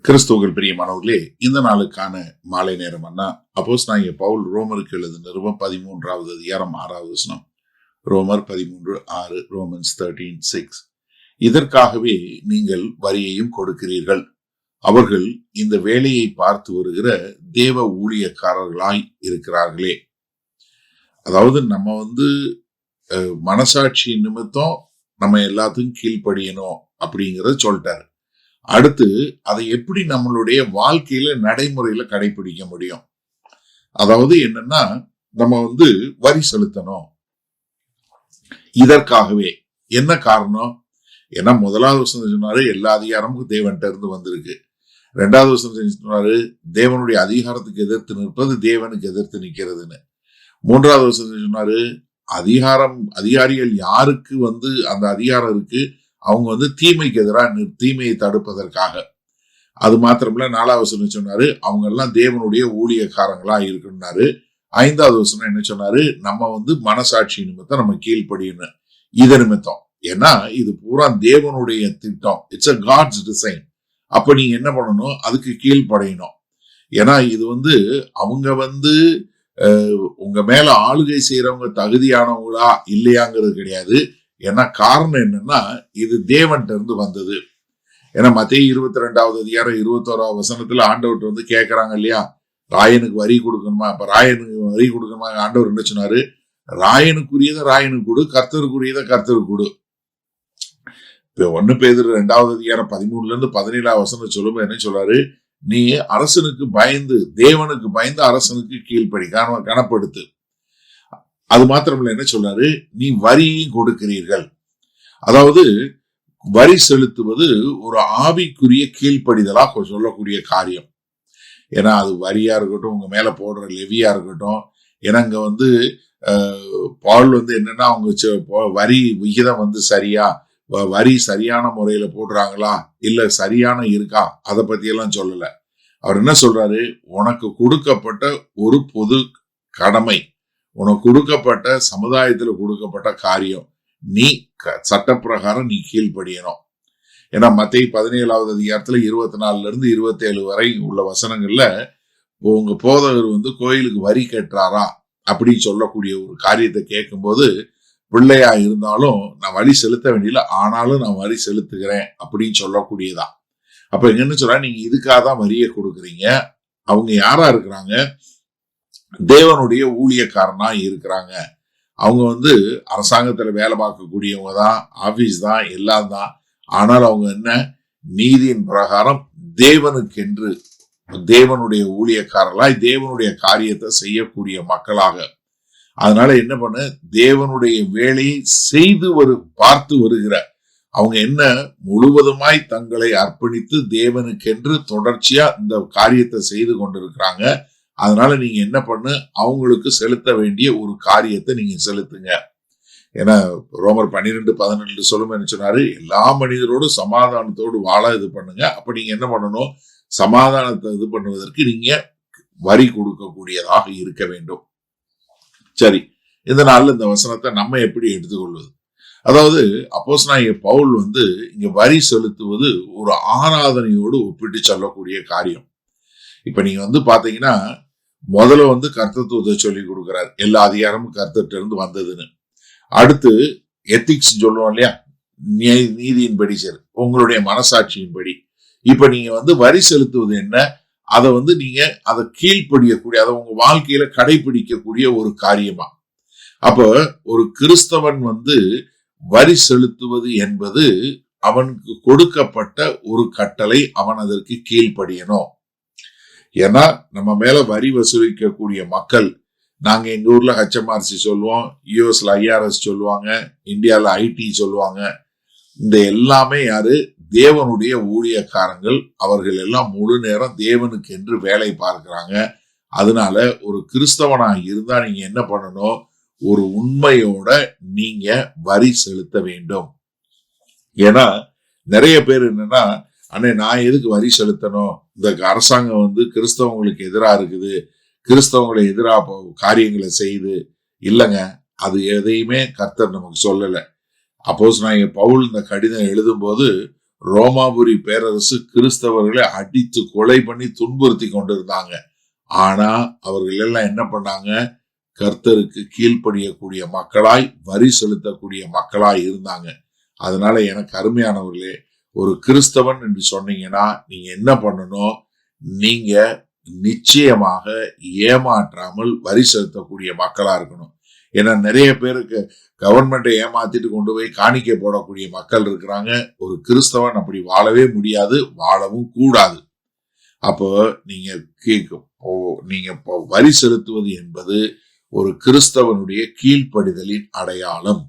கிறிஸ்துவுக்குள் பிரியமானவர்களே, இந்த நாளுக்கான மாலை நேரம் அண்ணா அப்போஸ்தலனாகிய பவுல் ரோமருக்கு எழுதின நிருபம் 13வது அதிகாரம் 6வது வசனம். ரோமர் 13:6, ரோமன்ஸ் 13:6. இதற்காகவே நீங்கள் வரியையும் கொடுக்கிறீர்கள். அவர்கள் இந்த வேலையை பார்த்து வருகிற தேவ ஊழியக்காரர்களாய் இருக்கிறார்களே. அதாவது நம்ம மனசாட்சி நிமித்தம் நம்ம எல்லாத்துக்கும் கீழ்ப்படியணும் அப்படிங்கறத சொல்லிட்டாரு. அடுத்து அதை எப்படி நம்மளுடைய வாழ்க்கையில நடைமுறையில கடைபிடிக்க முடியும்? அதாவது என்னன்னா, நம்ம வரி செலுத்தணும். இதற்காகவே என்ன காரணம்? ஏன்னா முதலாவது வசனம் சொன்னாரு, எல்லா அதிகாரமும் தேவன்கிட்ட இருந்து வந்திருக்கு. 2வது வசனம் சொன்னாரு, தேவனுடைய அதிகாரத்துக்கு எதிர்த்து நிற்பது தேவனுக்கு எதிர்த்து நிக்கிறதுன்னு. 3வது வசனம் சொன்னாரு, அதிகாரிகள் யாருக்கு அந்த அதிகாரம் இருக்கு, அவங்க தீமைக்கு எதிராக தீமையை தடுப்பதற்காக. அது மாத்திரமில்ல, 4வது வசனம் சொன்னாரு, அவங்க எல்லாம் தேவனுடைய ஊழியக்காரங்களா இருக்குன்னாரு. 5வது வசனம் என்ன சொன்னாரு, நம்ம மனசாட்சி நிமித்தம் நம்ம கீழ்ப்படியணும். இது நிமித்தம், ஏன்னா இது பூரா தேவனுடைய திட்டம். It's a God's design. அப்ப நீங்க என்ன பண்ணணும்? அதுக்கு கீழ்ப்படையணும். ஏன்னா இது அவங்க உங்க மேல ஆளுகை செய்யறவங்க தகுதியானவங்களா இல்லையாங்கிறது கிடையாது. ஏன்னா காரணம் என்னன்னா, இது தேவன்கிட்ட இருந்து வந்தது. ஏன்னா மத்தேயு 22வது அதிகாரம் 21வது வசனத்துல ஆண்டவர்கிட்ட கேட்கறாங்க இல்லையா, ராயனுக்கு வரி கொடுக்கணுமா? அப்ப ராயனுக்கு வரி கொடுக்கணுமா? ஆண்டவர் என்ன சொன்னாரு? ராயனுக்குரியதை ராயனுக்கு கொடு, கர்த்தருக்குரியதை கர்த்தருக்கு கொடு. இப்ப 1 பேதுரு 2வது அதிகாரம் 13-17 வசனம் சொல்லும்போது என்ன சொல்றாரு? நீ அரசனுக்கு பயந்து, தேவனுக்கு பயந்து அரசனுக்கு கீழ்ப்படி, கனப்படுத்து. அது மாத்திரமில்ல, என்ன சொல்றாரு? நீ வரியும் கொடுக்கிறீர்கள். அதாவது வரி செலுத்துவது ஒரு ஆவிக்குரிய கீழ்ப்படிதலா சொல்லக்கூடிய காரியம். ஏன்னா அது வரியா இருக்கட்டும், உங்க மேல போடுற லெவியா இருக்கட்டும். ஏன்னா இங்க பால் என்னன்னா, அவங்க வரி விகிதம் சரியா, வரி சரியான முறையில போடுறாங்களா இல்ல சரியான இருக்கா, அதை பத்தி எல்லாம் சொல்லல. அவர் என்ன சொல்றாரு? உனக்கு கொடுக்கப்பட்ட ஒரு பொது கடமை, உனக்கு கொடுக்கப்பட்ட சமுதாயத்துல கொடுக்கப்பட்ட காரியம், நீ சட்டப்பிரகாரம் நீ கீழ்ப்படியணும். ஏன்னா மத்தேயு 17வது அதிகாரத்துல 24-27 வரை உள்ள வசனங்கள்ல, உங்க போதகர் கோயிலுக்கு வரி கட்டுறாரா அப்படின்னு சொல்லக்கூடிய ஒரு காரியத்தை கேட்கும்போது, பிள்ளையா இருந்தாலும் நான் வரி செலுத்த வேண்டியல, ஆனாலும் நான் வரி செலுத்துகிறேன் அப்படின்னு சொல்லக்கூடியதா. அப்ப என்ன சொல்றா, நீங்க இதுக்காக தான் வரியை கொடுக்குறீங்க. அவங்க யாரா இருக்கிறாங்க? தேவனுடைய ஊழியக்காரனா இருக்கிறாங்க. அவங்க அரசாங்கத்துல வேலை பார்க்கக்கூடியவங்க தான், ஆபீஸ் தான், எல்லாம் தான். ஆனால் அவங்க என்ன, நீதியின் பிரகாரம் தேவனுக்கென்று தேவனுடைய ஊழியக்காரர்களாய் தேவனுடைய காரியத்தை செய்யக்கூடிய மக்களாக. அதனால என்ன பண்ண, தேவனுடைய வேலையை செய்து பார்த்து வருகிற அவங்க என்ன, முழுவதுமாய் தங்களை அர்ப்பணித்து தேவனுக்கென்று தொடர்ச்சியா இந்த காரியத்தை செய்து கொண்டிருக்கிறாங்க. அதனால நீங்க என்ன பண்ணு, அவங்களுக்கு செலுத்த வேண்டிய ஒரு காரியத்தை நீங்க செலுத்துங்க. ஏன்னா ரோமர் 12:18 சொல்லும் என்ன சொன்னாரு, எல்லா மனிதரோடும் சமாதானத்தோடு வாழ இது பண்ணுங்க. அப்ப நீங்க என்ன பண்ணணும்? சமாதானத்தை இது பண்ணுவதற்கு நீங்க வரி கொடுக்கக்கூடியதாக இருக்க வேண்டும். சரி, இந்த நாள்ல இந்த வசனத்தை நம்ம எப்படி எடுத்துக்கொள்வது? அதாவது அப்போஸ்தலனாகிய பவுல் இங்க வரி செலுத்துவது ஒரு ஆராதனையோடு ஒப்பிட்டு சொல்லக்கூடிய காரியம். இப்ப நீங்க பாத்தீங்கன்னா, முதல்ல கர்த்தத்துவத்தை சொல்லி கொடுக்கிறார். எல்லா அதிகாரமும் கர்த்தர்ட்ட இருந்து வந்ததுன்னு. அடுத்து எத்திக்ஸ் சொல்லுவோம் இல்லையா, நீதியின்படி சரி, உங்களுடைய மனசாட்சியின்படி. இப்ப நீங்க வரி செலுத்துவது என்ன, அதை நீங்க அதை கீழ்ப்படியக்கூடிய, அதை உங்க வாழ்க்கையில கடைபிடிக்கக்கூடிய ஒரு காரியமா. அப்ப ஒரு கிறிஸ்தவன் வரி செலுத்துவது என்பது அவனுக்கு கொடுக்கப்பட்ட ஒரு கட்டளை, அவன் அதற்கு கீழ்ப்படியணும். ஏன்னா நம்ம மேல வரி வசூலிக்கக்கூடிய மக்கள், நாங்க எங்க ஊர்ல HMRC சொல்லுவோம், யூஎஸ்ல IRS சொல்லுவாங்க, இந்தியால IT சொல்லுவாங்க. இந்த எல்லாமே யாரு? தேவனுடைய ஊழியக்காரங்கள். அவர்கள் எல்லாம் முழு நேரம் தேவனுக்கு என்று வேலை பார்க்கிறாங்க. அதனால ஒரு கிறிஸ்தவனாக இருந்தா நீங்க என்ன பண்ணணும்? ஒரு உண்மையோட நீங்க வரி செலுத்த வேண்டும். ஏன்னா நிறைய பேர் என்னன்னா, அண்ணே நான் எதுக்கு வரி செலுத்தணும், இந்த அரசாங்கம் கிறிஸ்தவங்களுக்கு எதிரா இருக்குது, கிறிஸ்தவங்களை எதிராக காரியங்களை செய்து. இல்லைங்க, அது எதையுமே கர்த்தர் நமக்கு சொல்லல. அப்போஸ்தலனாகிய பவுல் இந்த கடிதம் எழுதும் போது ரோமாபுரி பேரரசு கிறிஸ்தவர்களை அடித்து கொலை பண்ணி துன்புறுத்தி கொண்டிருந்தாங்க. ஆனா அவர்கள் எல்லாம் என்ன பண்ணாங்க? கர்த்தருக்கு கீழ்ப்படியக்கூடிய மக்களாய், வரி செலுத்தக்கூடிய மக்களாய் இருந்தாங்க. அதனால எனக்கு அருமையானவர்களே, ஒரு கிறிஸ்தவன் என்று சொன்னீங்கன்னா நீங்க என்ன பண்ணணும்? நீங்க நிச்சயமாக ஏமாற்றாமல் வரி செலுத்தக்கூடிய மக்களா இருக்கணும். ஏன்னா நிறைய பேருக்கு கவர்மெண்ட்டை ஏமாத்திட்டு கொண்டு போய் காணிக்கை போடக்கூடிய மக்கள் இருக்கிறாங்க. ஒரு கிறிஸ்தவன் அப்படி வாழவே முடியாது, வாழவும் கூடாது. அப்போ நீங்க வரி செலுத்துவது என்பது ஒரு கிறிஸ்தவனுடைய கீழ்ப்படிதலின் அடையாளம்.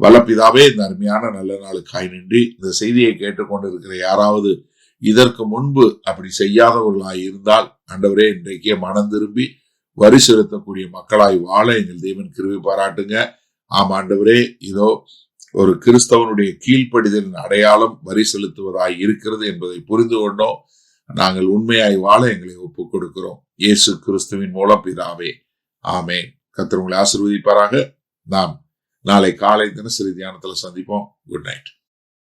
வல்லபிதாவே, இந்த அருமையான நல்ல நாளுக்காய் நின்றி இந்த செய்தியை கேட்டுக்கொண்டிருக்கிற யாராவது இதற்கு முன்பு அப்படி செய்யாதவர்களாய் இருந்தால், ஆண்டவரே, இன்றைக்கே மனம் திரும்பி வரி செலுத்தக்கூடிய மக்களாய் வாழ எங்கள் தேவன் கிருபை பாராட்டுங்க. ஆம் ஆண்டவரே, இதோ ஒரு கிறிஸ்தவனுடைய கீழ்ப்படிதலின் அடையாளம் வரி செலுத்துவதாய் இருக்கிறது என்பதை புரிந்து கொண்டோம். நாங்கள் உண்மையாய் வாழ எங்களை ஒப்புக் கொடுக்கிறோம். இயேசு கிறிஸ்துவின் மூலம் பிதாவே, ஆமென். கர்த்தர் உங்களை ஆசீர்வதிப்பாராக. நாம் நாளை காலை தினசரி தியானத்துல சந்திப்போம். Good night.